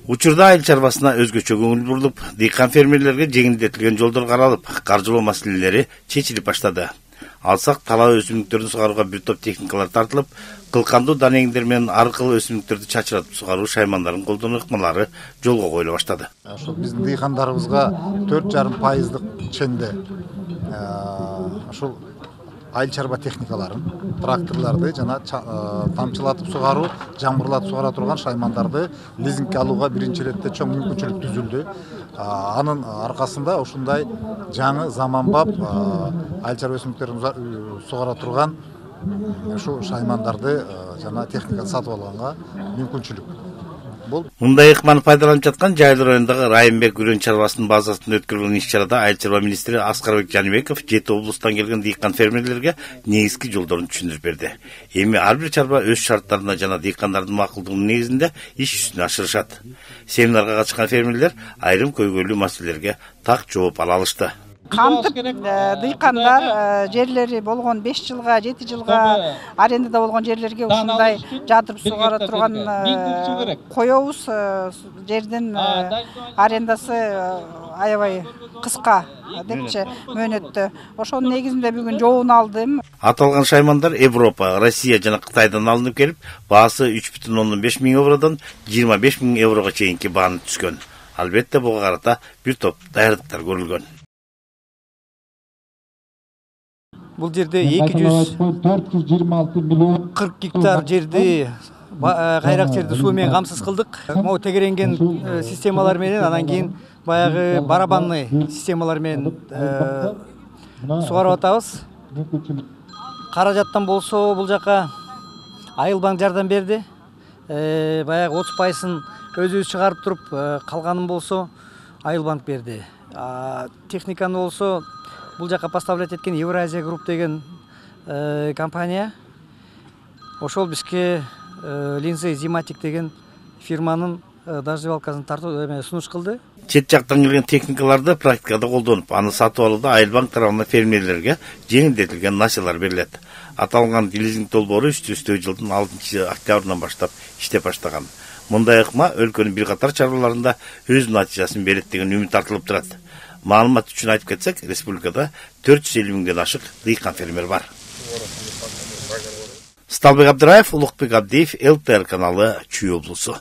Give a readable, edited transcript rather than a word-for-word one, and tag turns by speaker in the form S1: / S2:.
S1: Учурда айыл чарбасына өзгөчө көңүл бурулуп, дыйкан фермерлерге жеңилдетилген жолдор каралып, каржылоо маселелери чечилип баштады. Алсак талаа өсүмдүктөрүн сугарууга бир топ техникалар тартылып, кылкандуу данеңдер менен аркылуу өсүмдүктөрдү чачыратып сугаруу шаймандарын колдонуу ыкмалары жолго коюла баштады.
S2: Ошол биздин дыйкандарыбызга 4,5% ченде ушул айыл чарба техникаларын, тракторларды жана тамчылатып сугаруу, жамгырлатып сугара турган шаймандарды лизингге алууга биринчи иретте чоң мүмкүнчүлүк түзүлдү. Анын аркасында ушундай жаңы заманбап айыл чарба өсүмдүктөрүн сугара турган ушу шаймандарды жана техниканы сатып алганга мүмкүнчүлүк.
S1: Мындай ыкманы пайдаланып жаткан Жайыл районундагы Райымбек үрөн чарбасынын базасында өткөрүлгөн иш-чарада айыл чарба министри Аскарбек Жаныбеков 7 облустан келген дыйкан фермерлерге негизги жолдорун түшүндүрүп берди. Эми ар бир чарба өз шарттарына жана дыйкандардын макулдугунун негизинде иш үстүнө ашырышат. Семинарга катышкан фермерлер айрым көйгөйлүү маселелерге так жооп ала алышты.
S3: Кантип дыйкандар жерлери болгон 5 жылга 7 жылга арендада болгон жерлерге ушундай жатырып сугара турган коебуз. Жердин арендасы аябай кыска депчи мөөнөттө. Ошонун негизинде бүгүн жообун алдым.
S1: Аталган шаймандар Европа, Россия жана Кытайдан алынып келип, баасы 3,5 миң евродон 25 миң еврого чейинки бааны түскөн. Албетте буга карата бир топ даярдыктар көрүлгөн.
S4: Бул жерде 240 гектар жерди кайрак жерди суу менен камсыз кылдык. Могу тегеренген системалар менен, анан кийин баягы барабанный системалар менен сугарып атабыз. Каражаттан болсо бул жака Айыл банк жардам берди. Баягы 30%ын өзүбүз чыгарып туруп, калганын болсо Айыл банк берди. Техниканы болсо бул жака поставлять эткен Евразия групп деген компания. Ошол бизге Линзей Зиматик деген фирманын дождевалкасын тартуу сунуш кылды.
S1: Чет жактан келген техникаларды практикада колдонуп, аны сатып алууда Айыл банк тарабынан фермерлерге жеңилдетилген насыялар берилет. Аталган лизинг долбоору үстү жылдын 6 октябрынан баштап иштеп баштаган. Мындай ыкма өлкөнүн бир катар чарбаларында өз натыйжасын берет деген үмүт артылып турат. Маалымат үчүн айтып кетсек, республикада 450 миңден ашык дыйкан фермер бар. Сталбек Абдыраев, Улукбек Абдиев, ЛТР каналы, Чүй облусу.